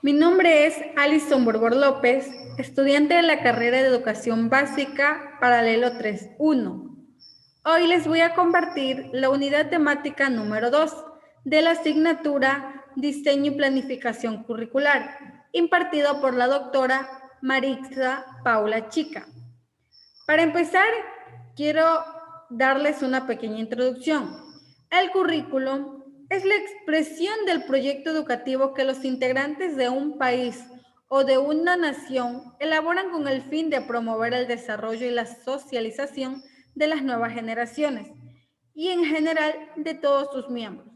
Mi nombre es Alison Borbor López, estudiante de la carrera de Educación Básica Paralelo 3.1. Hoy les voy a compartir la unidad temática número 2 de la asignatura Diseño y Planificación Curricular, impartido por la doctora Marixa Paula Chica. Para empezar, quiero darles una pequeña introducción. El currículum es la expresión del proyecto educativo que los integrantes de un país o de una nación elaboran con el fin de promover el desarrollo y la socialización de las nuevas generaciones y en general de todos sus miembros.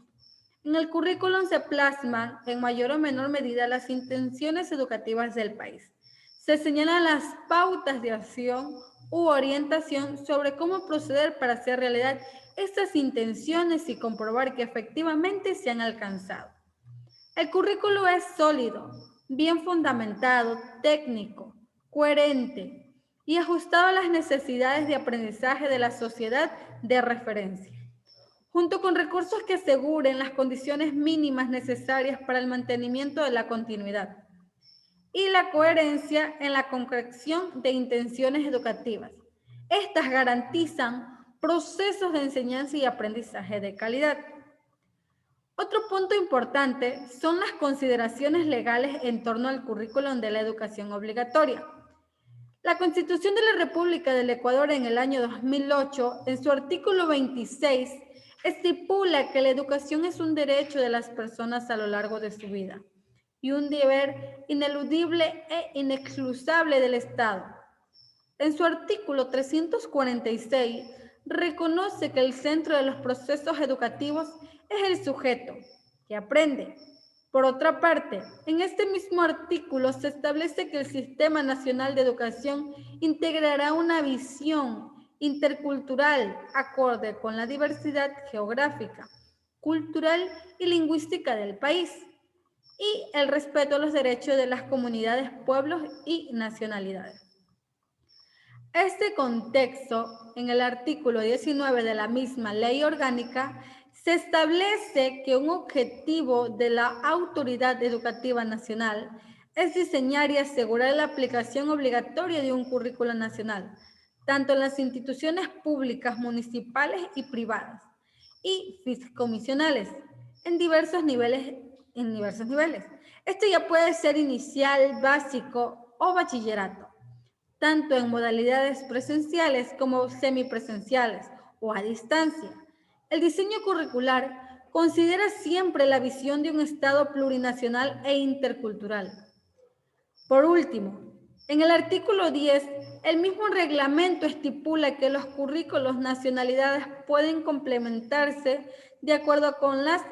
En el currículum se plasman en mayor o menor medida las intenciones educativas del país. Se señalan las pautas de acción u orientación sobre cómo proceder para hacer realidad estas intenciones y comprobar que efectivamente se han alcanzado. El currículo es sólido, bien fundamentado, técnico, coherente y ajustado a las necesidades de aprendizaje de la sociedad de referencia, junto con recursos que aseguren las condiciones mínimas necesarias para el mantenimiento de la continuidad y la coherencia en la concreción de intenciones educativas. Estas garantizan procesos de enseñanza y aprendizaje de calidad. Otro punto importante son las consideraciones legales en torno al currículum de la educación obligatoria. La Constitución de la República del Ecuador en el año 2008, en su artículo 26, estipula que la educación es un derecho de las personas a lo largo de su vida y un deber ineludible e inexcusable del Estado. En su artículo 346, reconoce que el centro de los procesos educativos es el sujeto, que aprende. Por otra parte, en este mismo artículo se establece que el Sistema Nacional de Educación integrará una visión intercultural acorde con la diversidad geográfica, cultural y lingüística del país y el respeto a los derechos de las comunidades, pueblos y nacionalidades. Este contexto, en el artículo 19 de la misma ley orgánica, se establece que un objetivo de la Autoridad Educativa Nacional es diseñar y asegurar la aplicación obligatoria de un currículo nacional, tanto en las instituciones públicas, municipales y privadas, y fideicomisionales, en diversos niveles. Esto ya puede ser inicial, básico o bachillerato, tanto en modalidades presenciales como semipresenciales o a distancia. El diseño curricular considera siempre la visión de un Estado plurinacional e intercultural. Por último, en el artículo 10, el mismo reglamento estipula que los currículos nacionalidades pueden complementarse de acuerdo con las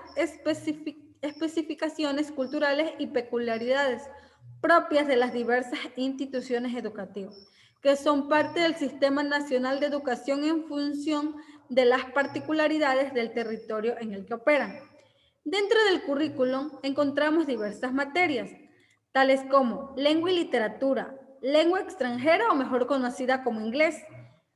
especificaciones culturales y peculiaridades propias de las diversas instituciones educativas, que son parte del Sistema Nacional de Educación en función de las particularidades del territorio en el que operan. Dentro del currículum encontramos diversas materias, tales como lengua y literatura, lengua extranjera o mejor conocida como inglés,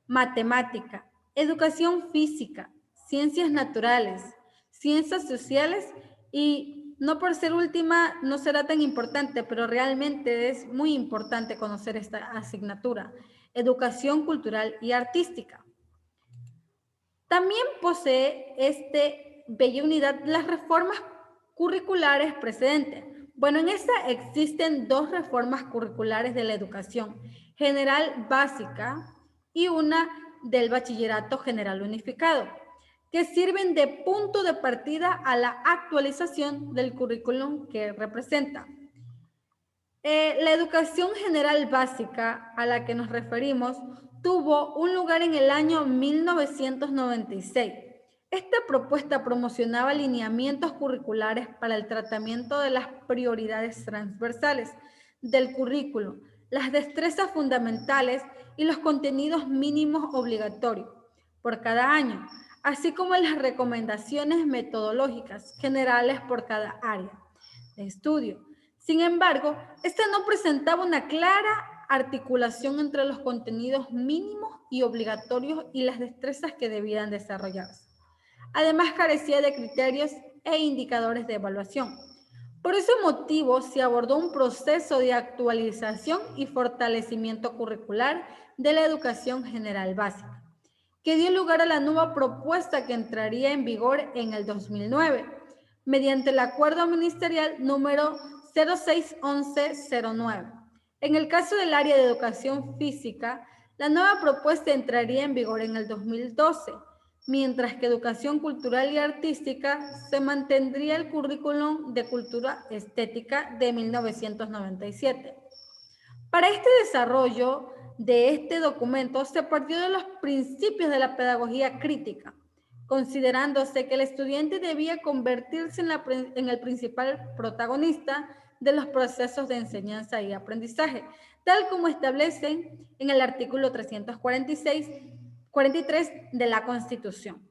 matemática, educación física, ciencias naturales, ciencias sociales y no por ser última no será tan importante, pero realmente es muy importante conocer esta asignatura, educación cultural y artística. También posee bella unidad las reformas curriculares precedentes. Bueno, en esta existen dos reformas curriculares de la educación general básica y una del bachillerato general unificado, que sirven de punto de partida a la actualización del currículum que representa. La educación general básica a la que nos referimos tuvo un lugar en el año 1996. Esta propuesta promocionaba lineamientos curriculares para el tratamiento de las prioridades transversales del currículo, las destrezas fundamentales y los contenidos mínimos obligatorios por cada año, así como las recomendaciones metodológicas generales por cada área de estudio. Sin embargo, esta no presentaba una clara articulación entre los contenidos mínimos y obligatorios y las destrezas que debían desarrollarse. Además, carecía de criterios e indicadores de evaluación. Por ese motivo, se abordó un proceso de actualización y fortalecimiento curricular de la educación general básica, que dio lugar a la nueva propuesta que entraría en vigor en el 2009, mediante el Acuerdo Ministerial número 061109. En el caso del área de educación física, la nueva propuesta entraría en vigor en el 2012, mientras que educación cultural y artística se mantendría el currículum de cultura estética de 1997. Para este desarrollo de este documento se partió de los principios de la pedagogía crítica, considerándose que el estudiante debía convertirse en el principal protagonista de los procesos de enseñanza y aprendizaje, tal como establecen en el artículo 343 de la Constitución.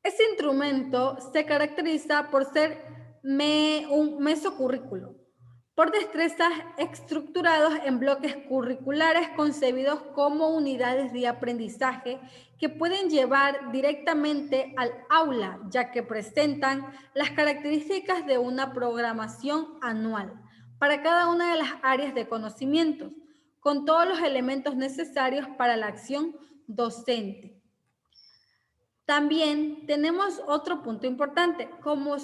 Este instrumento se caracteriza por ser un mesocurrículo, por destrezas estructurados en bloques curriculares concebidos como unidades de aprendizaje que pueden llevar directamente al aula, ya que presentan las características de una programación anual para cada una de las áreas de conocimientos, con todos los elementos necesarios para la acción docente. También tenemos otro punto importante, como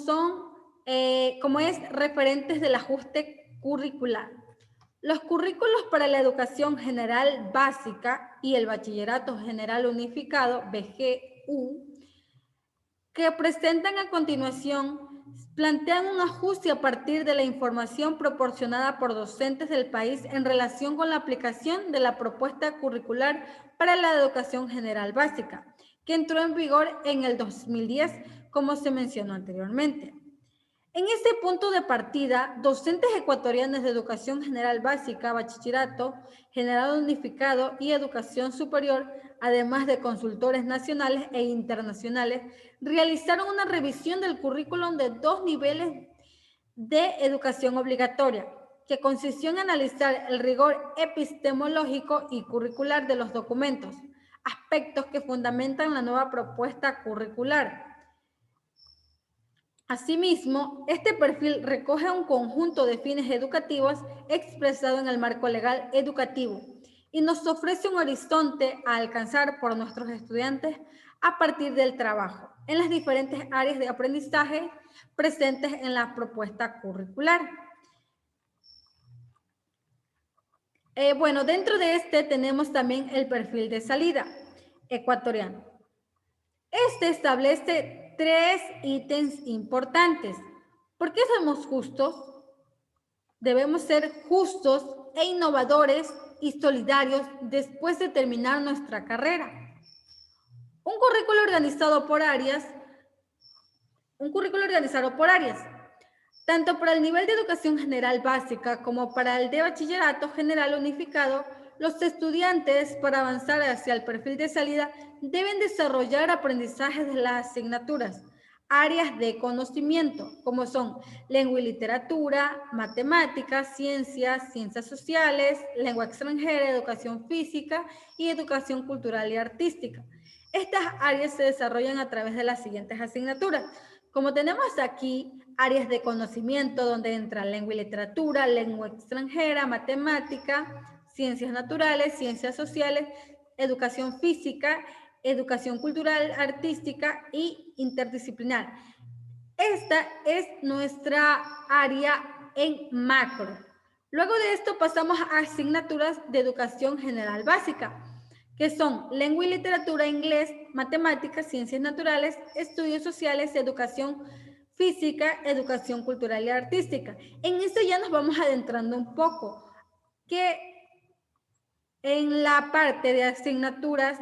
es referentes del ajuste curricular. Los currículos para la educación general básica y el bachillerato general unificado, BGU, que presentan a continuación, plantean un ajuste a partir de la información proporcionada por docentes del país en relación con la aplicación de la propuesta curricular para la educación general básica, que entró en vigor en el 2010, como se mencionó anteriormente. En este punto de partida, docentes ecuatorianos de educación general básica, bachillerato, general unificado y educación superior, además de consultores nacionales e internacionales, realizaron una revisión del currículum de 2 niveles de educación obligatoria, que consistió en analizar el rigor epistemológico y curricular de los documentos, aspectos que fundamentan la nueva propuesta curricular. Asimismo, este perfil recoge un conjunto de fines educativos expresado en el marco legal educativo y nos ofrece un horizonte a alcanzar por nuestros estudiantes a partir del trabajo en las diferentes áreas de aprendizaje presentes en la propuesta curricular. Dentro de este tenemos también el perfil de salida ecuatoriano. Este establece 3 ítems importantes. ¿Por qué somos justos? Debemos ser justos e innovadores y solidarios después de terminar nuestra carrera. Un currículo organizado por áreas, tanto para el nivel de educación general básica como para el de bachillerato general unificado. Los estudiantes, para avanzar hacia el perfil de salida, deben desarrollar aprendizajes de las asignaturas, áreas de conocimiento, como son lengua y literatura, matemáticas, ciencias sociales, lengua extranjera, educación física y educación cultural y artística. Estas áreas se desarrollan a través de las siguientes asignaturas. Como tenemos aquí áreas de conocimiento donde entra lengua y literatura, lengua extranjera, matemática, ciencias naturales, ciencias sociales, educación física, educación cultural, artística y interdisciplinar. Esta es nuestra área en macro. Luego de esto pasamos a asignaturas de educación general básica, que son lengua y literatura, inglés, matemáticas, ciencias naturales, estudios sociales, educación física, educación cultural y artística. En esto ya nos vamos adentrando un poco, que en la parte de asignaturas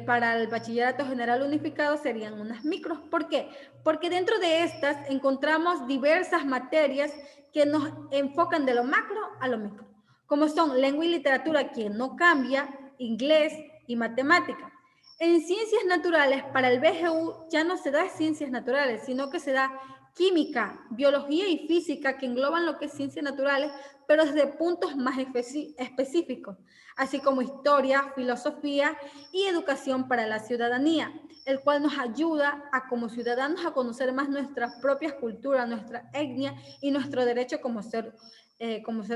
para el bachillerato general unificado serían unas micros. ¿Por qué? Porque dentro de estas encontramos diversas materias que nos enfocan de lo macro a lo micro, como son lengua y literatura, que no cambia, inglés y matemática. En ciencias naturales, para el BGU ya no se da ciencias naturales, sino que se da química, biología y física, que engloban lo que es ciencias naturales, pero desde puntos más específicos, así como historia, filosofía y educación para la ciudadanía. el cual nos ayuda a como ciudadanos a conocer más nuestras propias culturas, nuestra etnia y nuestro derecho como ser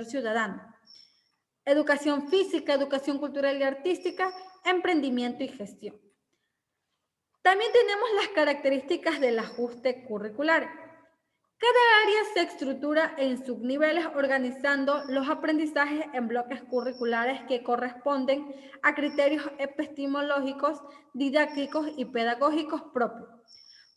ciudadano. Educación física, educación cultural y artística, emprendimiento y gestión. También tenemos las características del ajuste curricular. Cada área se estructura en subniveles organizando los aprendizajes en bloques curriculares que corresponden a criterios epistemológicos, didácticos y pedagógicos propios.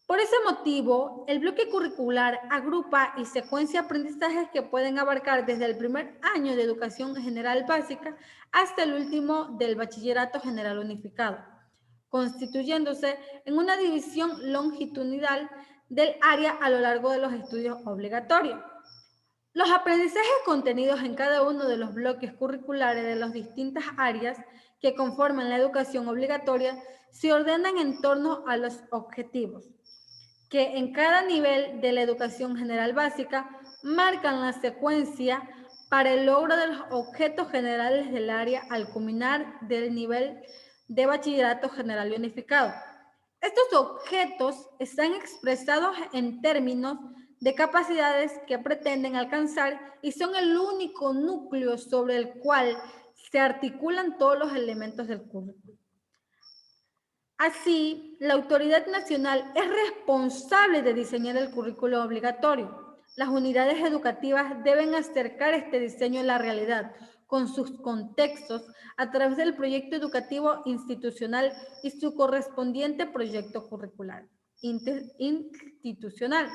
Por ese motivo, el bloque curricular agrupa y secuencia aprendizajes que pueden abarcar desde el primer año de educación general básica hasta el último del bachillerato general unificado, constituyéndose en una división longitudinal del área a lo largo de los estudios obligatorios. Los aprendizajes contenidos en cada uno de los bloques curriculares de las distintas áreas que conforman la educación obligatoria se ordenan en torno a los objetivos, que en cada nivel de la educación general básica marcan la secuencia para el logro de los objetos generales del área al culminar del nivel de bachillerato general unificado. Estos objetos están expresados en términos de capacidades que pretenden alcanzar y son el único núcleo sobre el cual se articulan todos los elementos del currículo. Así, la autoridad nacional es responsable de diseñar el currículo obligatorio. Las unidades educativas deben acercar este diseño a la realidad, con sus contextos, a través del proyecto educativo institucional y su correspondiente proyecto curricular institucional.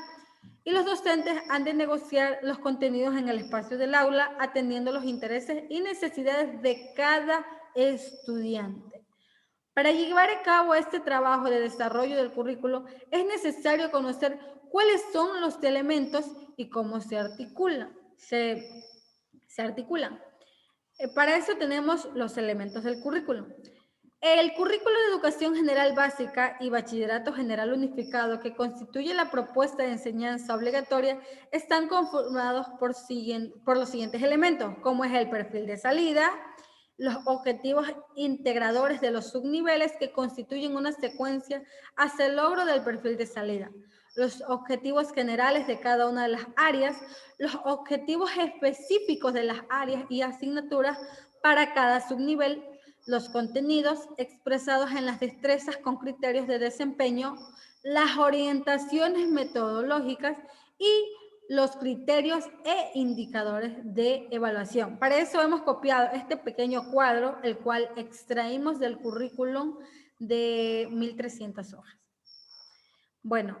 Y los docentes han de negociar los contenidos en el espacio del aula, atendiendo los intereses y necesidades de cada estudiante. Para llevar a cabo este trabajo de desarrollo del currículo, es necesario conocer cuáles son los elementos y cómo se articulan. Para eso tenemos los elementos del currículo. El currículo de educación general básica y bachillerato general unificado que constituye la propuesta de enseñanza obligatoria están conformados por los siguientes elementos, como es el perfil de salida, los objetivos integradores de los subniveles que constituyen una secuencia hacia el logro del perfil de salida, los objetivos generales de cada una de las áreas, los objetivos específicos de las áreas y asignaturas para cada subnivel, los contenidos expresados en las destrezas con criterios de desempeño, las orientaciones metodológicas y los criterios e indicadores de evaluación. Para eso hemos copiado este pequeño cuadro, el cual extraímos del currículum de 1300 hojas. Bueno,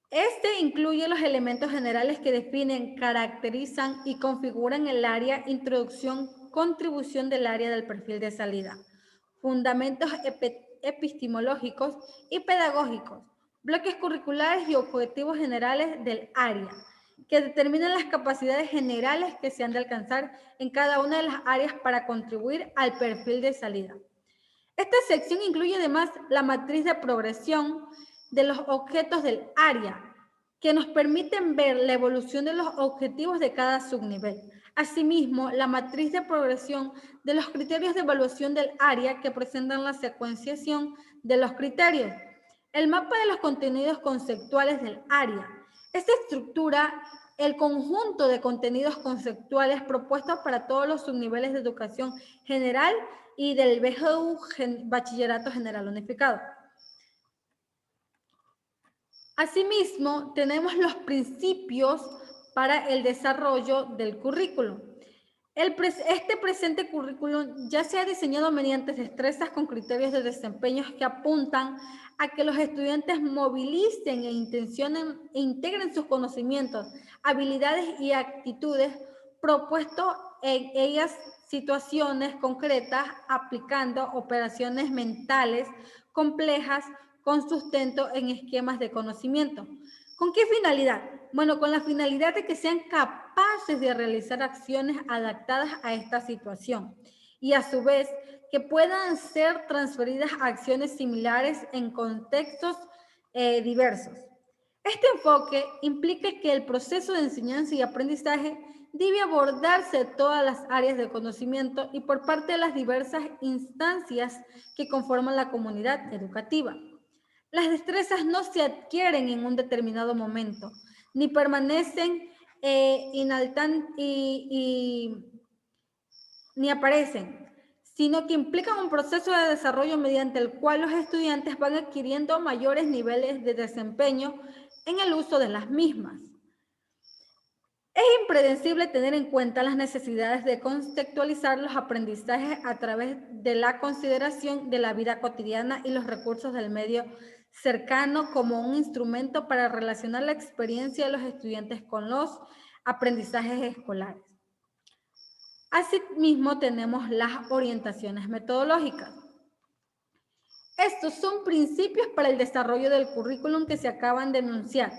este incluye los elementos generales que definen, caracterizan y configuran el área, introducción, contribución del área del perfil de salida, fundamentos epistemológicos y pedagógicos, bloques curriculares y objetivos generales del área, que determinan las capacidades generales que se han de alcanzar en cada una de las áreas para contribuir al perfil de salida. Esta sección incluye además la matriz de progresión de los objetos del área, que nos permiten ver la evolución de los objetivos de cada subnivel. Asimismo, la matriz de progresión de los criterios de evaluación del área que presentan la secuenciación de los criterios. El mapa de los contenidos conceptuales del área. Esta estructura el conjunto de contenidos conceptuales propuestos para todos los subniveles de educación general y del BGU Bachillerato General Unificado. Asimismo, tenemos los principios para el desarrollo del currículum. Este presente currículum ya se ha diseñado mediante destrezas con criterios de desempeño que apuntan a que los estudiantes movilicen e integren sus conocimientos, habilidades y actitudes propuestos en ellas situaciones concretas, aplicando operaciones mentales complejas con sustento en esquemas de conocimiento. ¿Con qué finalidad? Bueno, con la finalidad de que sean capaces de realizar acciones adaptadas a esta situación y a su vez que puedan ser transferidas a acciones similares en contextos diversos. Este enfoque implica que el proceso de enseñanza y aprendizaje debe abordarse todas las áreas de conocimiento y por parte de las diversas instancias que conforman la comunidad educativa. Las destrezas no se adquieren en un determinado momento, ni permanecen ni aparecen, sino que implican un proceso de desarrollo mediante el cual los estudiantes van adquiriendo mayores niveles de desempeño en el uso de las mismas. Es impredecible tener en cuenta las necesidades de contextualizar los aprendizajes a través de la consideración de la vida cotidiana y los recursos del medio cercano como un instrumento para relacionar la experiencia de los estudiantes con los aprendizajes escolares. Asimismo, tenemos las orientaciones metodológicas. Estos son principios para el desarrollo del currículum que se acaban de enunciar.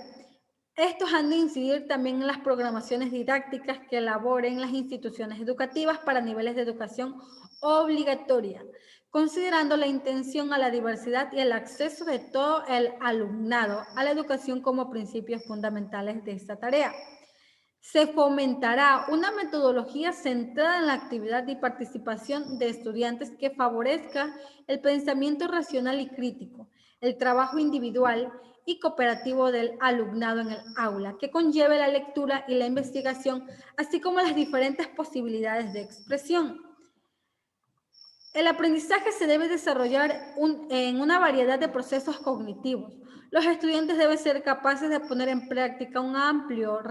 Estos han de incidir también en las programaciones didácticas que elaboren las instituciones educativas para niveles de educación obligatoria, considerando la intención a la diversidad y el acceso de todo el alumnado a la educación como principios fundamentales de esta tarea. Se fomentará una metodología centrada en la actividad y participación de estudiantes que favorezca el pensamiento racional y crítico, el trabajo individual y cooperativo del alumnado en el aula, que conlleve la lectura y la investigación, así como las diferentes posibilidades de expresión. El aprendizaje se debe desarrollar en una variedad de procesos cognitivos. Los estudiantes deben ser capaces de poner en práctica un amplio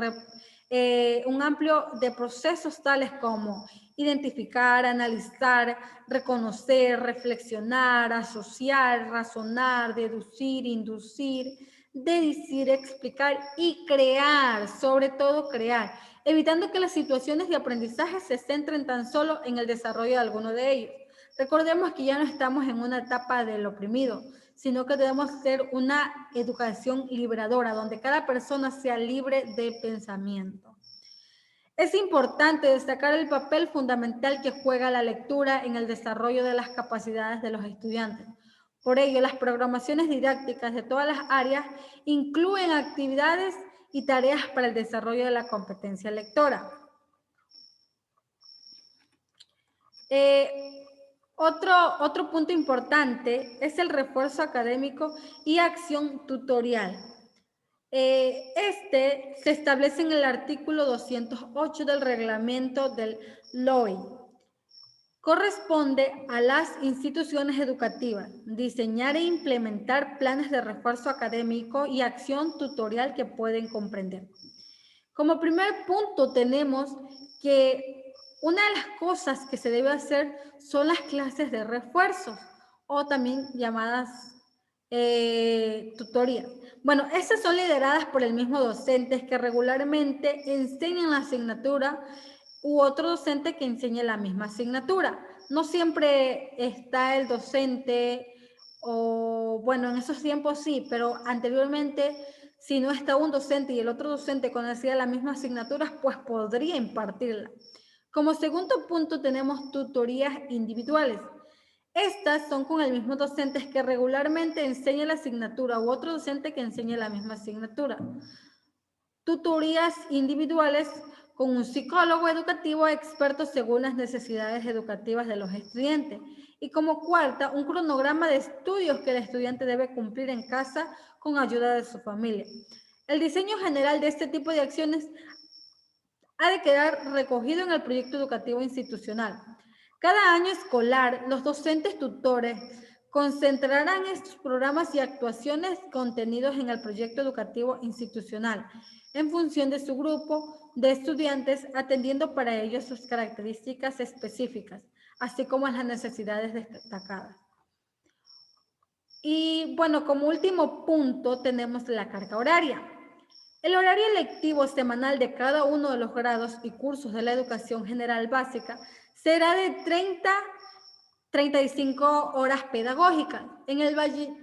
de procesos tales como identificar, analizar, reconocer, reflexionar, asociar, razonar, deducir, inducir, dedicir, explicar y crear, sobre todo crear, evitando que las situaciones de aprendizaje se centren tan solo en el desarrollo de alguno de ellos. Recordemos que ya no estamos en una etapa del oprimido, sino que debemos hacer una educación liberadora, donde cada persona sea libre de pensamiento. Es importante destacar el papel fundamental que juega la lectura en el desarrollo de las capacidades de los estudiantes. Por ello, las programaciones didácticas de todas las áreas incluyen actividades y tareas para el desarrollo de la competencia lectora. Otro punto importante es el refuerzo académico y acción tutorial. Este se establece en el artículo 208 del reglamento del LOI. Corresponde a las instituciones educativas diseñar e implementar planes de refuerzo académico y acción tutorial que pueden comprender. Como primer punto tenemos que una de las cosas que se debe hacer son las clases de refuerzos o también llamadas tutorías. Bueno, estas son lideradas por el mismo docente que regularmente enseñan la asignatura u otro docente que enseñe la misma asignatura. No siempre está el docente o, bueno, en esos tiempos sí, pero anteriormente si no está un docente y el otro docente conocía la misma asignatura, pues podría impartirla. Como segundo punto tenemos tutorías individuales. Estas son con el mismo docente que regularmente enseña la asignatura u otro docente que enseñe la misma asignatura. Tutorías individuales con un psicólogo educativo experto según las necesidades educativas de los estudiantes. Y como cuarta, un cronograma de estudios que el estudiante debe cumplir en casa con ayuda de su familia. El diseño general de este tipo de acciones ha de quedar recogido en el proyecto educativo institucional. Cada año escolar, los docentes tutores concentrarán estos programas y actuaciones contenidos en el proyecto educativo institucional en función de su grupo de estudiantes, atendiendo para ellos sus características específicas, así como las necesidades destacadas. Y bueno, como último punto tenemos la carga horaria. El horario lectivo semanal de cada uno de los grados y cursos de la educación general básica será de 35 horas pedagógicas. En el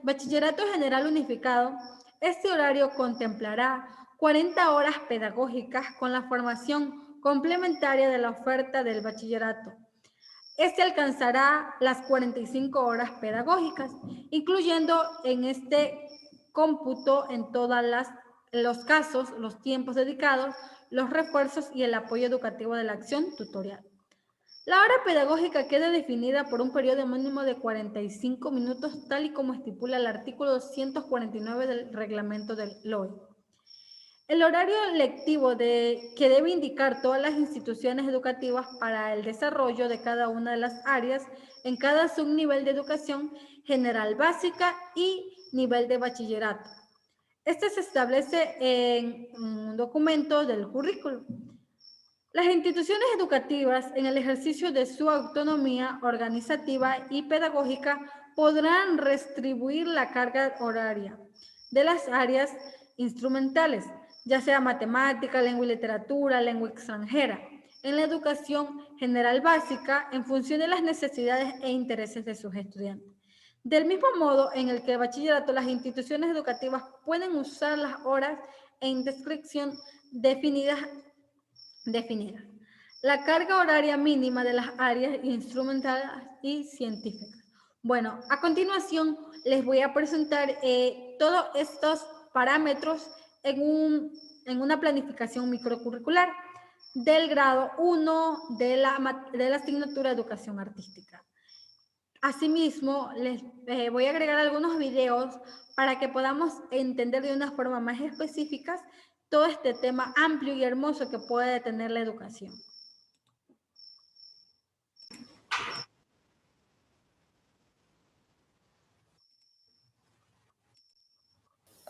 Bachillerato General Unificado, este horario contemplará 40 horas pedagógicas con la formación complementaria de la oferta del bachillerato. Este alcanzará las 45 horas pedagógicas, incluyendo en este cómputo en todos los casos, los tiempos dedicados, los refuerzos y el apoyo educativo de la acción tutorial. La hora pedagógica queda definida por un periodo mínimo de 45 minutos, tal y como estipula el artículo 249 del reglamento del LOE. El horario lectivo que debe indicar todas las instituciones educativas para el desarrollo de cada una de las áreas en cada subnivel de educación general básica y nivel de bachillerato. Este se establece en un documento del currículo. Las instituciones educativas, en el ejercicio de su autonomía organizativa y pedagógica, podrán redistribuir la carga horaria de las áreas instrumentales, ya sea matemática, lengua y literatura, lengua extranjera, en la educación general básica en función de las necesidades e intereses de sus estudiantes. Del mismo modo en el que el bachillerato, las instituciones educativas pueden usar las horas en descripción definidas. La carga horaria mínima de las áreas instrumentales y científicas. Bueno, a continuación les voy a presentar todos estos parámetros en una planificación microcurricular del grado 1 de la asignatura de Educación Artística. Asimismo, les voy a agregar algunos videos para que podamos entender de una forma más específica todo este tema amplio y hermoso que puede tener la educación.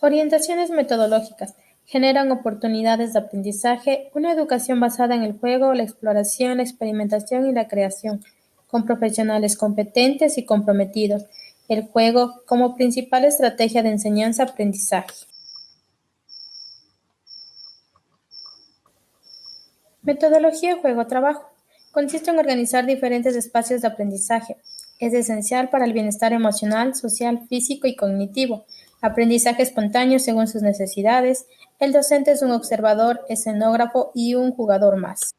Orientaciones metodológicas. Generan oportunidades de aprendizaje, una educación basada en el juego, la exploración, la experimentación y la creación, con profesionales competentes y comprometidos. El juego como principal estrategia de enseñanza-aprendizaje. Metodología juego-trabajo. Consiste en organizar diferentes espacios de aprendizaje. Es esencial para el bienestar emocional, social, físico y cognitivo. Aprendizaje espontáneo según sus necesidades. El docente es un observador, escenógrafo y un jugador más.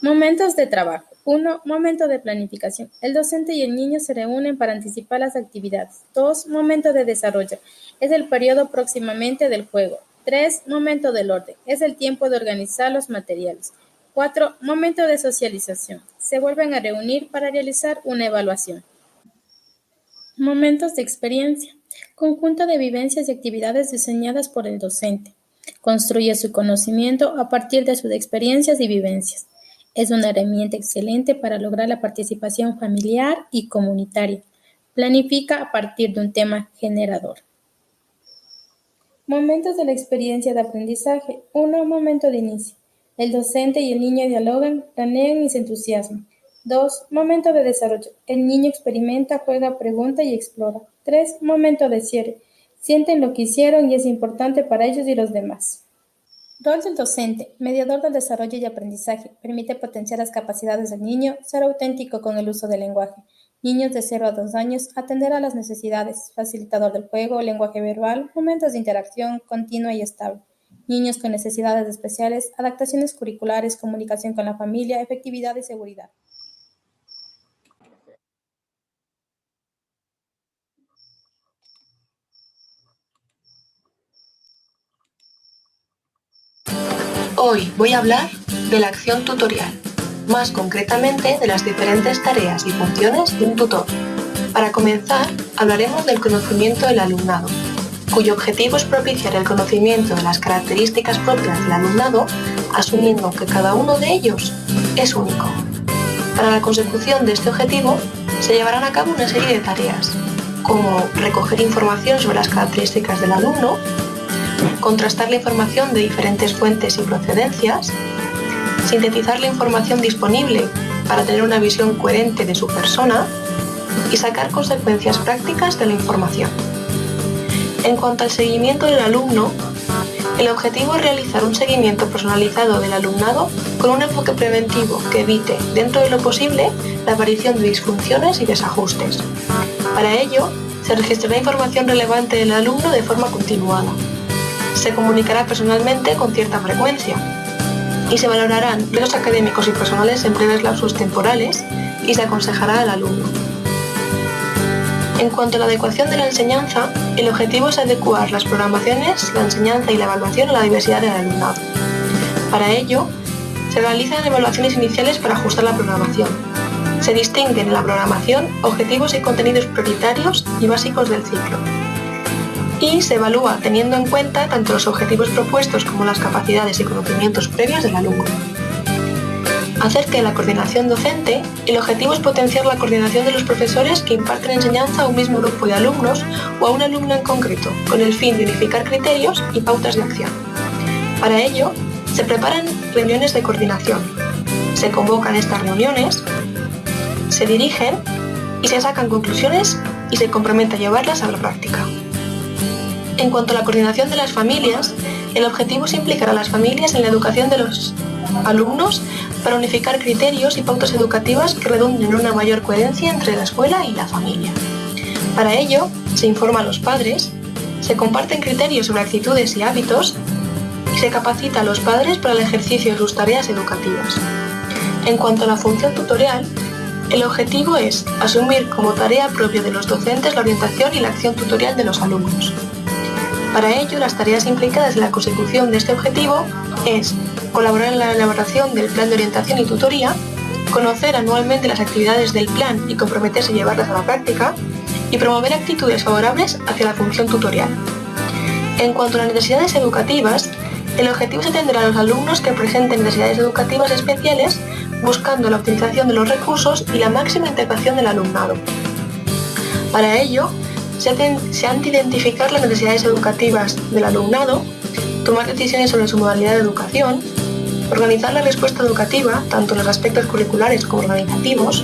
Momentos de trabajo. 1. Momento de planificación. El docente y el niño se reúnen para anticipar las actividades. 2. Momento de desarrollo. Es el periodo próximamente del juego. 3. Momento del orden. Es el tiempo de organizar los materiales. 4. Momento de socialización. Se vuelven a reunir para realizar una evaluación. Momentos de experiencia. Conjunto de vivencias y actividades diseñadas por el docente. Construye su conocimiento a partir de sus experiencias y vivencias. Es una herramienta excelente para lograr la participación familiar y comunitaria. Planifica a partir de un tema generador. Momentos de la experiencia de aprendizaje. 1. Momento de inicio. El docente y el niño dialogan, planean y se entusiasman. 2. Momento de desarrollo. El niño experimenta, juega, pregunta y explora. 3. Momento de cierre. Sienten lo que hicieron y es importante para ellos y los demás. Rol del docente, mediador del desarrollo y aprendizaje. Permite potenciar las capacidades del niño, ser auténtico con el uso del lenguaje. Niños de 0 a 2 años, atender a las necesidades, facilitador del juego, lenguaje verbal, momentos de interacción continua y estable. Niños con necesidades especiales, adaptaciones curriculares, comunicación con la familia, efectividad y seguridad. Hoy voy a hablar de la acción tutorial, más concretamente de las diferentes tareas y funciones de un tutor. Para comenzar, hablaremos del conocimiento del alumnado, cuyo objetivo es propiciar el conocimiento de las características propias del alumnado, asumiendo que cada uno de ellos es único. Para la consecución de este objetivo, se llevarán a cabo una serie de tareas, como recoger información sobre las características del alumno, contrastar la información de diferentes fuentes y procedencias, sintetizar la información disponible para tener una visión coherente de su persona y sacar consecuencias prácticas de la información. En cuanto al seguimiento del alumno, el objetivo es realizar un seguimiento personalizado del alumnado con un enfoque preventivo que evite, dentro de lo posible, la aparición de disfunciones y desajustes. Para ello, se registrará información relevante del alumno de forma continuada. Se comunicará personalmente con cierta frecuencia y se valorarán logros académicos y personales en breves lapsos temporales y se aconsejará al alumno. En cuanto a la adecuación de la enseñanza, el objetivo es adecuar las programaciones, la enseñanza y la evaluación a la diversidad del alumnado. Para ello, Se realizan evaluaciones iniciales para ajustar la programación. Se distinguen en la programación objetivos y contenidos prioritarios y básicos del ciclo. Y se evalúa teniendo en cuenta tanto los objetivos propuestos como las capacidades y conocimientos previos del alumno. Acerca de la coordinación docente, el objetivo es potenciar la coordinación de los profesores que imparten enseñanza a un mismo grupo de alumnos o a un alumno en concreto, con el fin de unificar criterios y pautas de acción. Para ello, se preparan reuniones de coordinación. Se convocan estas reuniones, se dirigen y se sacan conclusiones y se compromete a llevarlas a la práctica. En cuanto a la coordinación de las familias, el objetivo es implicar a las familias en la educación de los alumnos para unificar criterios y pautas educativas que redunden en una mayor coherencia entre la escuela y la familia. Para ello, se informa a los padres, se comparten criterios sobre actitudes y hábitos y se capacita a los padres para el ejercicio de sus tareas educativas. En cuanto a la función tutorial, el objetivo es asumir como tarea propia de los docentes la orientación y la acción tutorial de los alumnos. Para ello, las tareas implicadas en la consecución de este objetivo es colaborar en la elaboración del plan de orientación y tutoría, conocer anualmente las actividades del plan y comprometerse a llevarlas a la práctica, y promover actitudes favorables hacia la función tutorial. En cuanto a las necesidades educativas, el objetivo es atender a los alumnos que presenten necesidades educativas especiales, buscando la optimización de los recursos y la máxima integración del alumnado. Para ello, se han de identificar las necesidades educativas del alumnado, tomar decisiones sobre su modalidad de educación, organizar la respuesta educativa, tanto en los aspectos curriculares como organizativos,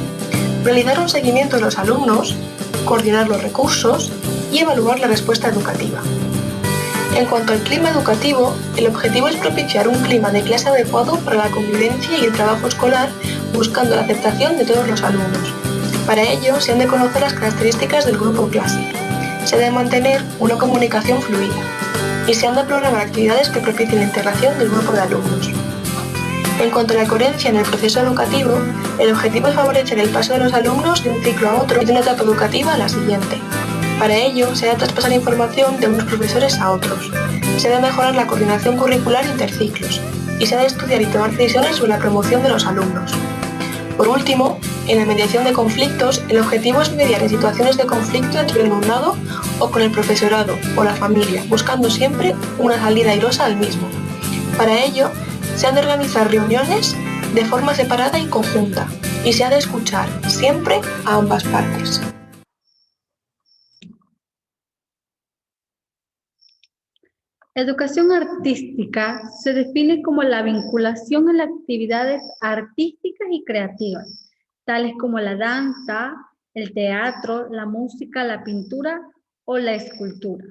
realizar un seguimiento de los alumnos, coordinar los recursos y evaluar la respuesta educativa. En cuanto al clima educativo, el objetivo es propiciar un clima de clase adecuado para la convivencia y el trabajo escolar, buscando la aceptación de todos los alumnos. Para ello, se han de conocer las características del grupo clase. Se debe mantener una comunicación fluida y se han de programar actividades que propicien la integración del grupo de alumnos. En cuanto a la coherencia en el proceso educativo, el objetivo es favorecer el paso de los alumnos de un ciclo a otro y de una etapa educativa a la siguiente. Para ello, se debe traspasar información de unos profesores a otros. Se debe mejorar la coordinación curricular interciclos y se debe estudiar y tomar decisiones sobre la promoción de los alumnos. Por último, en la mediación de conflictos, el objetivo es mediar en situaciones de conflicto entre el alumnado o con el profesorado o la familia, buscando siempre una salida airosa al mismo. Para ello, se han de organizar reuniones de forma separada y conjunta y se ha de escuchar siempre a ambas partes. Educación artística se define como la vinculación en las actividades artísticas y creativas, tales como la danza, el teatro, la música, la pintura o la escultura.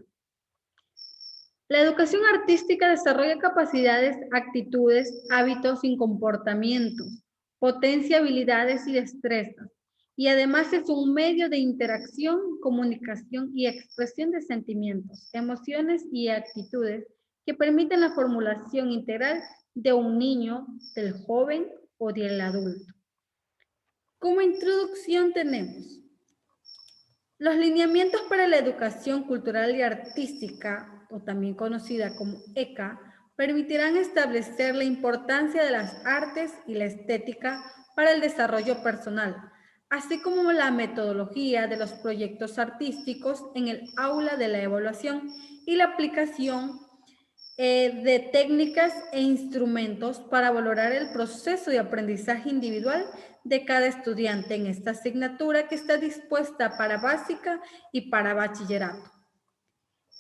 La educación artística desarrolla capacidades, actitudes, hábitos y comportamientos, potencia habilidades y destrezas, y además es un medio de interacción, comunicación y expresión de sentimientos, emociones y actitudes que permiten la formulación integral de un niño, del joven o del adulto. Como introducción tenemos los lineamientos para la educación cultural y artística, o también conocida como ECA, permitirán establecer la importancia de las artes y la estética para el desarrollo personal, así como la metodología de los proyectos artísticos en el aula de la evaluación y la aplicación de técnicas e instrumentos para valorar el proceso de aprendizaje individual de cada estudiante en esta asignatura que está dispuesta para básica y para bachillerato.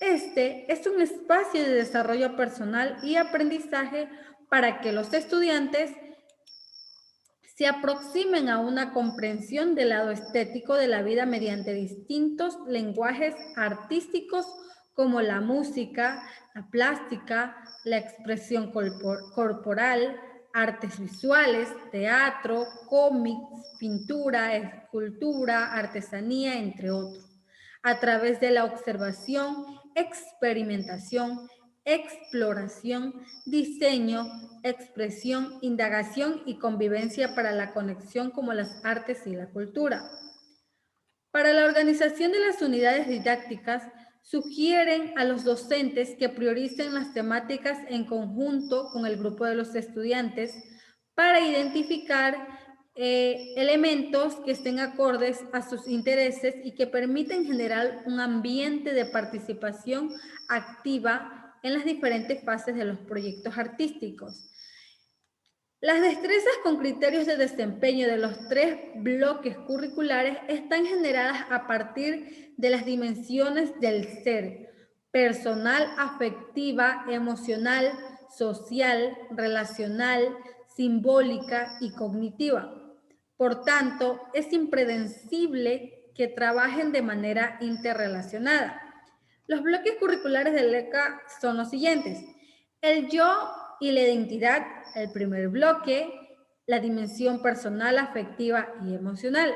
Este es un espacio de desarrollo personal y aprendizaje para que los estudiantes se aproximen a una comprensión del lado estético de la vida mediante distintos lenguajes artísticos como la música, la plástica, la expresión corporal, artes visuales, teatro, cómics, pintura, escultura, artesanía, entre otros, a través de la observación, experimentación, exploración, diseño, expresión, indagación y convivencia para la conexión como las artes y la cultura. Para la organización de las unidades didácticas, sugieren a los docentes que prioricen las temáticas en conjunto con el grupo de los estudiantes para identificar elementos que estén acordes a sus intereses y que permiten generar un ambiente de participación activa en las diferentes fases de los proyectos artísticos. Las destrezas con criterios de desempeño de los 3 bloques curriculares están generadas a partir de las dimensiones del ser: personal, afectiva, emocional, social, relacional, simbólica y cognitiva. Por tanto, es impredecible que trabajen de manera interrelacionada. Los bloques curriculares del ECA son los siguientes: el yo y la identidad, el primer bloque; la dimensión personal, afectiva y emocional;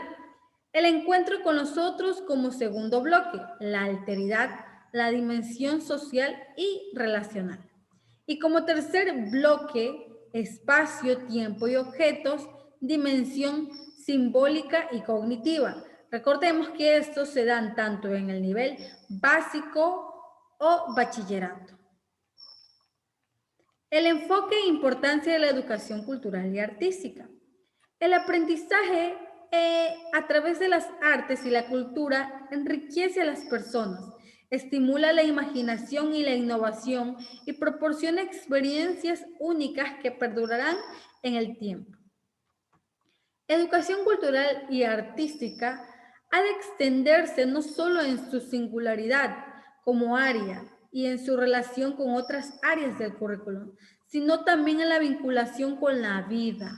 el encuentro con los otros como segundo bloque; la alteridad, la dimensión social y relacional. Y como tercer bloque, espacio, tiempo y objetos, dimensión simbólica y cognitiva. Recordemos que estos se dan tanto en el nivel básico o bachillerato. El enfoque e importancia de la educación cultural y artística. El aprendizaje a través de las artes y la cultura enriquece a las personas, estimula la imaginación y la innovación y proporciona experiencias únicas que perdurarán en el tiempo. Educación cultural y artística ha de extenderse no solo en su singularidad como área y en su relación con otras áreas del currículum, sino también en la vinculación con la vida.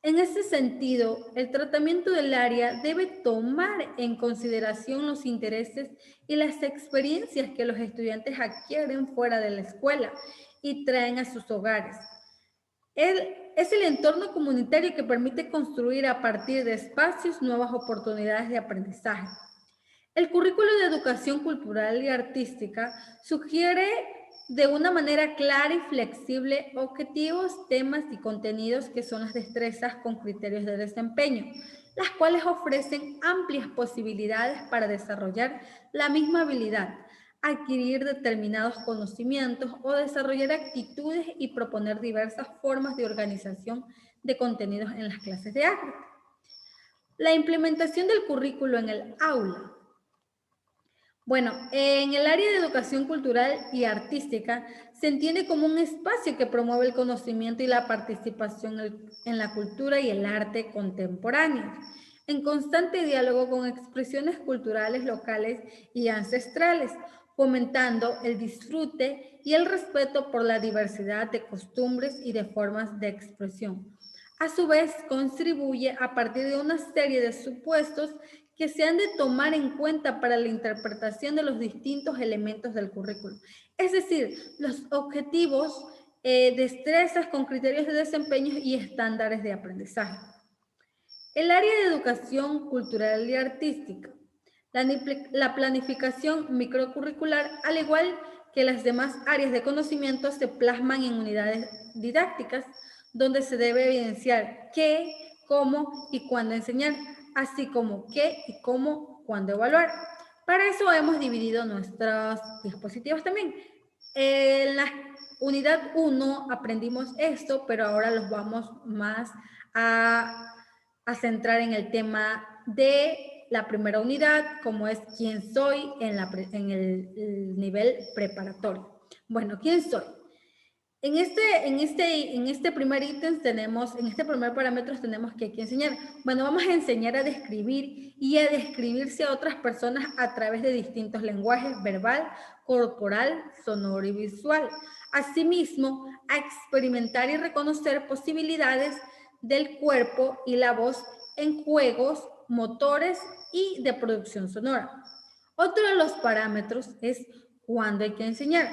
En ese sentido, el tratamiento del área debe tomar en consideración los intereses y las experiencias que los estudiantes adquieren fuera de la escuela y traen a sus hogares. Es el entorno comunitario que permite construir a partir de espacios nuevas oportunidades de aprendizaje. El currículo de educación cultural y artística sugiere de una manera clara y flexible objetivos, temas y contenidos que son las destrezas con criterios de desempeño, las cuales ofrecen amplias posibilidades para desarrollar la misma habilidad, adquirir determinados conocimientos o desarrollar actitudes y proponer diversas formas de organización de contenidos en las clases de arte. La implementación del currículo en el aula. Bueno, en el área de educación cultural y artística se entiende como un espacio que promueve el conocimiento y la participación en la cultura y el arte contemporáneos, en constante diálogo con expresiones culturales locales y ancestrales, fomentando el disfrute y el respeto por la diversidad de costumbres y de formas de expresión. A su vez, contribuye a partir de una serie de supuestos que se han de tomar en cuenta para la interpretación de los distintos elementos del currículo. Es decir, los objetivos, destrezas con criterios de desempeño y estándares de aprendizaje. El área de educación cultural y artística. La planificación microcurricular, al igual que las demás áreas de conocimiento, se plasman en unidades didácticas donde se debe evidenciar qué, cómo y cuándo enseñar, así como qué y cómo, cuándo evaluar. Para eso hemos dividido nuestros dispositivos también. En la unidad 1 aprendimos esto, pero ahora los vamos más a centrar en el tema de la primera unidad, como es quién soy en el nivel preparatorio. Bueno, ¿quién soy? En este primer ítem tenemos, en este primer parámetro tenemos que enseñar. Bueno, vamos a enseñar a describir y a describirse a otras personas a través de distintos lenguajes: verbal, corporal, sonoro y visual. Asimismo, a experimentar y reconocer posibilidades del cuerpo y la voz en juegos, motores y de producción sonora. Otro de los parámetros es cuándo hay que enseñar.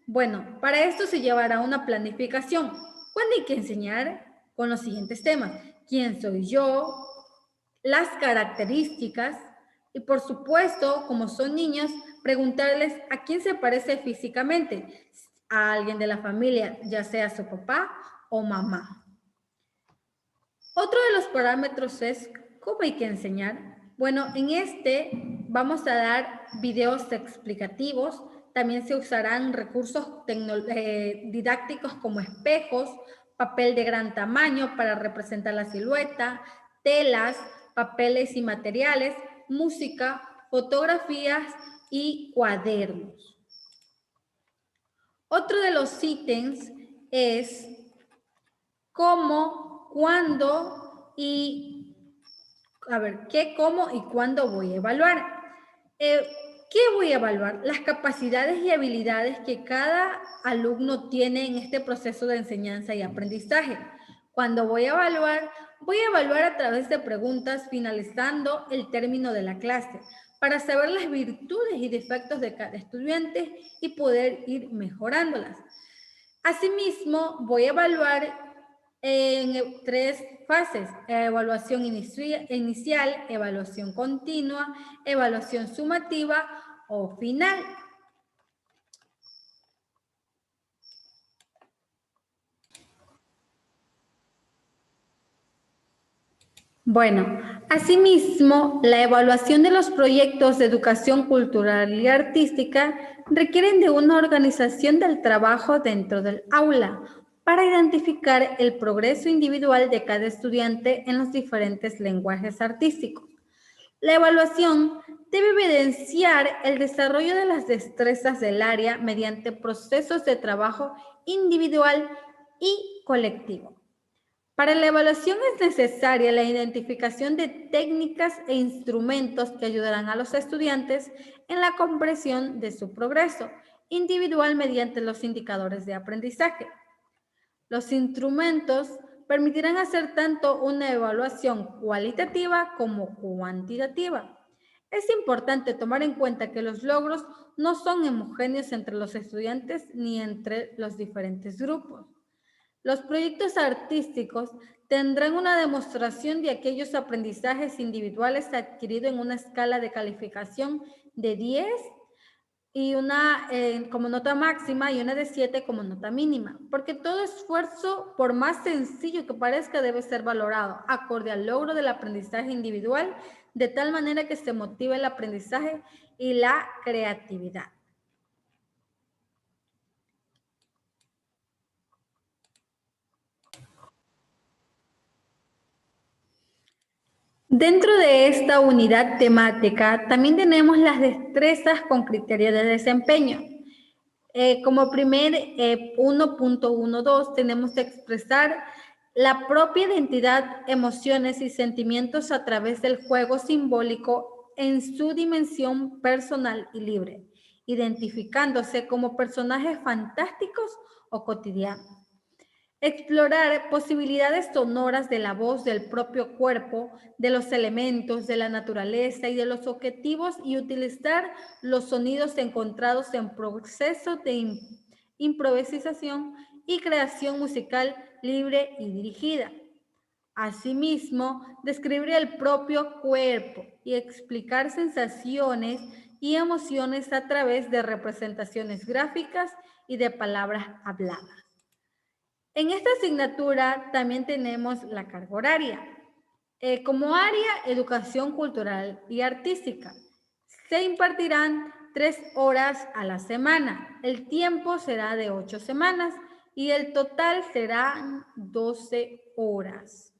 Bueno, para esto se llevará una planificación. ¿Cuándo hay que enseñar? Con los siguientes temas: quién soy yo, las características y, por supuesto, como son niños, preguntarles a quién se parece físicamente, a alguien de la familia, ya sea su papá o mamá. Otro de los parámetros es cómo hay que enseñar. Bueno, en este vamos a dar videos explicativos. También se usarán recursos didácticos como espejos, papel de gran tamaño para representar la silueta, telas, papeles y materiales, música, fotografías y cuadernos. Otro de los ítems es cómo, cuándo y, qué, cómo y cuándo voy a evaluar. ¿Qué voy a evaluar? Las capacidades y habilidades que cada alumno tiene en este proceso de enseñanza y aprendizaje. Cuando voy a evaluar a través de preguntas finalizando el término de la clase para saber las virtudes y defectos de cada estudiante y poder ir mejorándolas. Asimismo, voy a evaluar en 3 fases: evaluación inicial, evaluación continua, evaluación sumativa o final. Bueno, asimismo, la evaluación de los proyectos de educación cultural y artística requieren de una organización del trabajo dentro del aula para identificar el progreso individual de cada estudiante en los diferentes lenguajes artísticos. La evaluación debe evidenciar el desarrollo de las destrezas del área mediante procesos de trabajo individual y colectivo. Para la evaluación es necesaria la identificación de técnicas e instrumentos que ayudarán a los estudiantes en la comprensión de su progreso individual mediante los indicadores de aprendizaje. Los instrumentos permitirán hacer tanto una evaluación cualitativa como cuantitativa. Es importante tomar en cuenta que los logros no son homogéneos entre los estudiantes ni entre los diferentes grupos. Los proyectos artísticos tendrán una demostración de aquellos aprendizajes individuales adquiridos en una escala de calificación de 10 y una como nota máxima y una de 7 como nota mínima, porque todo esfuerzo, por más sencillo que parezca, debe ser valorado acorde al logro del aprendizaje individual, de tal manera que se motive el aprendizaje y la creatividad. Dentro de esta unidad temática también tenemos las destrezas con criterio de desempeño. Como primer 1.12 tenemos que expresar la propia identidad, emociones y sentimientos a través del juego simbólico en su dimensión personal y libre, identificándose como personajes fantásticos o cotidianos. Explorar posibilidades sonoras de la voz, del propio cuerpo, de los elementos, de la naturaleza y de los objetivos, y utilizar los sonidos encontrados en proceso de improvisación y creación musical libre y dirigida. Asimismo, describir el propio cuerpo y explicar sensaciones y emociones a través de representaciones gráficas y de palabras habladas. En esta asignatura también tenemos la carga horaria. Como área, educación cultural y artística. Se impartirán 3 horas a la semana. El tiempo será de 8 semanas y el total serán 12 horas.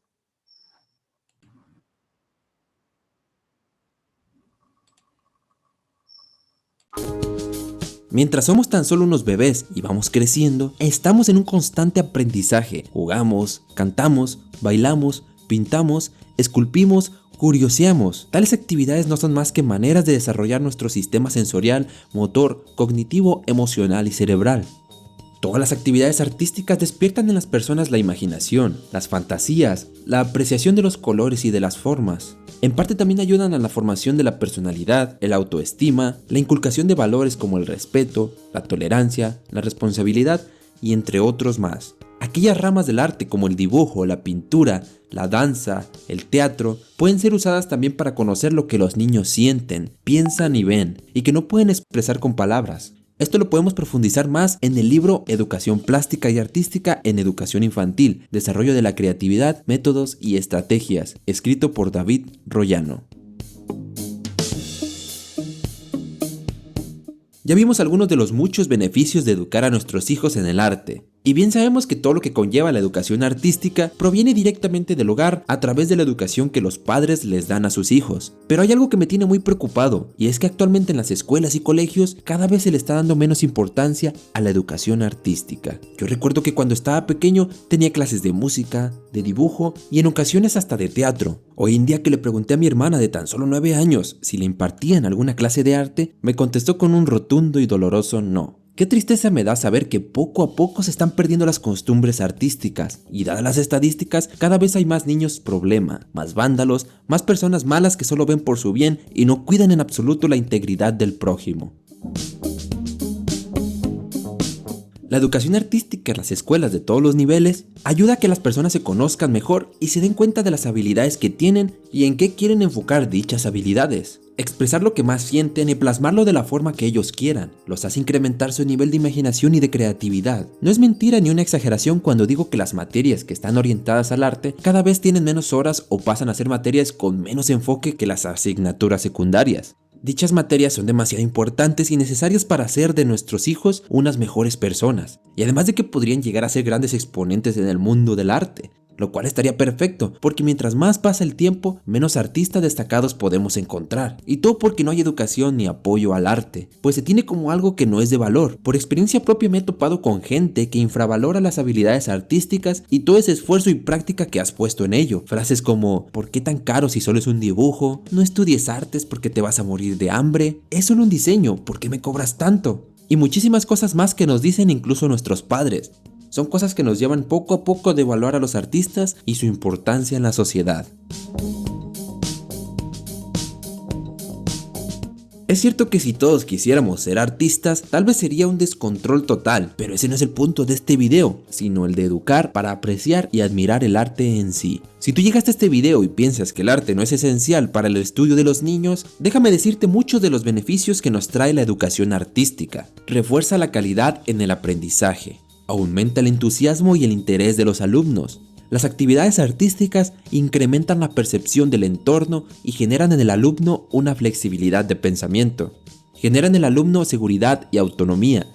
Mientras somos tan solo unos bebés y vamos creciendo, estamos en un constante aprendizaje. Jugamos, cantamos, bailamos, pintamos, esculpimos, curioseamos. Tales actividades no son más que maneras de desarrollar nuestro sistema sensorial, motor, cognitivo, emocional y cerebral. Todas las actividades artísticas despiertan en las personas la imaginación, las fantasías, la apreciación de los colores y de las formas. En parte también ayudan a la formación de la personalidad, el autoestima, la inculcación de valores como el respeto, la tolerancia, la responsabilidad y entre otros más. Aquellas ramas del arte como el dibujo, la pintura, la danza, el teatro, pueden ser usadas también para conocer lo que los niños sienten, piensan y ven, y que no pueden expresar con palabras. Esto lo podemos profundizar más en el libro Educación Plástica y Artística en Educación Infantil, Desarrollo de la Creatividad, Métodos y Estrategias, escrito por David Royano. Ya vimos algunos de los muchos beneficios de educar a nuestros hijos en el arte. Y bien sabemos que todo lo que conlleva la educación artística proviene directamente del hogar a través de la educación que los padres les dan a sus hijos. Pero hay algo que me tiene muy preocupado, y es que actualmente en las escuelas y colegios cada vez se le está dando menos importancia a la educación artística. Yo recuerdo que cuando estaba pequeño tenía clases de música, de dibujo y en ocasiones hasta de teatro. Hoy en día que le pregunté a mi hermana de tan solo 9 años si le impartían alguna clase de arte, me contestó con un rotundo y doloroso no. Qué tristeza me da saber que poco a poco se están perdiendo las costumbres artísticas, y dadas las estadísticas, cada vez hay más niños problema, más vándalos, más personas malas que solo ven por su bien y no cuidan en absoluto la integridad del prójimo. La educación artística en las escuelas de todos los niveles ayuda a que las personas se conozcan mejor y se den cuenta de las habilidades que tienen y en qué quieren enfocar dichas habilidades. Expresar lo que más sienten y plasmarlo de la forma que ellos quieran los hace incrementar su nivel de imaginación y de creatividad. No es mentira ni una exageración cuando digo que las materias que están orientadas al arte cada vez tienen menos horas o pasan a ser materias con menos enfoque que las asignaturas secundarias. Dichas materias son demasiado importantes y necesarias para hacer de nuestros hijos unas mejores personas, y además de que podrían llegar a ser grandes exponentes en el mundo del arte, lo cual estaría perfecto, porque mientras más pasa el tiempo, menos artistas destacados podemos encontrar, y todo porque no hay educación ni apoyo al arte, pues se tiene como algo que no es de valor. Por experiencia propia me he topado con gente que infravalora las habilidades artísticas y todo ese esfuerzo y práctica que has puesto en ello. Frases como, ¿por qué tan caro si solo es un dibujo? No estudies artes porque te vas a morir de hambre. Es solo un diseño, ¿por qué me cobras tanto? Y muchísimas cosas más que nos dicen incluso nuestros padres. Son cosas que nos llevan poco a poco a devaluar a los artistas y su importancia en la sociedad. Es cierto que si todos quisiéramos ser artistas, tal vez sería un descontrol total, pero ese no es el punto de este video, sino el de educar para apreciar y admirar el arte en sí. Si tú llegaste a este video y piensas que el arte no es esencial para el estudio de los niños, déjame decirte muchos de los beneficios que nos trae la educación artística. Refuerza la calidad en el aprendizaje. Aumenta el entusiasmo y el interés de los alumnos. Las actividades artísticas incrementan la percepción del entorno y generan en el alumno una flexibilidad de pensamiento. Generan en el alumno seguridad y autonomía.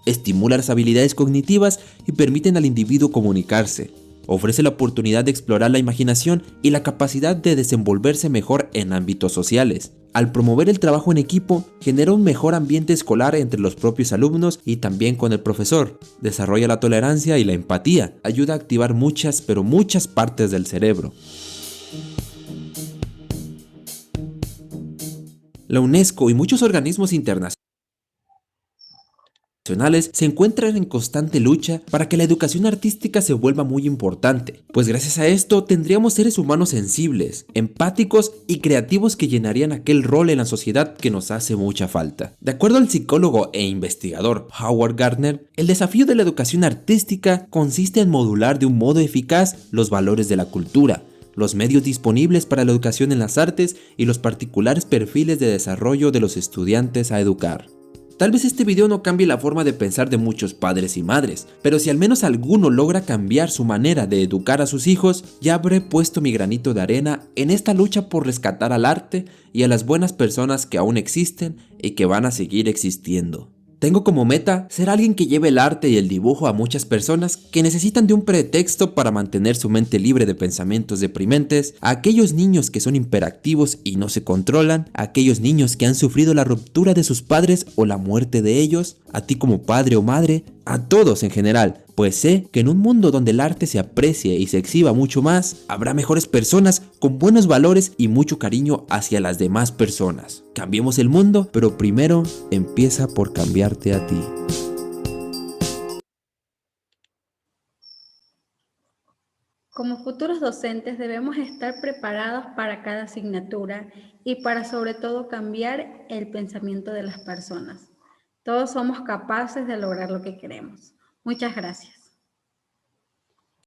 Estimula las habilidades cognitivas y permiten al individuo comunicarse. Ofrece la oportunidad de explorar la imaginación y la capacidad de desenvolverse mejor en ámbitos sociales. Al promover el trabajo en equipo, genera un mejor ambiente escolar entre los propios alumnos y también con el profesor. Desarrolla la tolerancia y la empatía. Ayuda a activar muchas partes del cerebro. La UNESCO y muchos organismos internacionales se encuentran en constante lucha para que la educación artística se vuelva muy importante, pues gracias a esto tendríamos seres humanos sensibles, empáticos y creativos que llenarían aquel rol en la sociedad que nos hace mucha falta. De acuerdo al psicólogo e investigador Howard Gardner, el desafío de la educación artística consiste en modular de un modo eficaz los valores de la cultura, los medios disponibles para la educación en las artes y los particulares perfiles de desarrollo de los estudiantes a educar. Tal vez este video no cambie la forma de pensar de muchos padres y madres, pero si al menos alguno logra cambiar su manera de educar a sus hijos, ya habré puesto mi granito de arena en esta lucha por rescatar al arte y a las buenas personas que aún existen y que van a seguir existiendo. Tengo como meta ser alguien que lleve el arte y el dibujo a muchas personas que necesitan de un pretexto para mantener su mente libre de pensamientos deprimentes, a aquellos niños que son hiperactivos y no se controlan, a aquellos niños que han sufrido la ruptura de sus padres o la muerte de ellos, a ti como padre o madre, a todos en general, pues sé que en un mundo donde el arte se aprecie y se exhiba mucho más, habrá mejores personas con buenos valores y mucho cariño hacia las demás personas. Cambiemos el mundo, pero primero empieza por cambiarte a ti. Como futuros docentes debemos estar preparados para cada asignatura y para sobre todo cambiar el pensamiento de las personas. Todos somos capaces de lograr lo que queremos. Muchas gracias.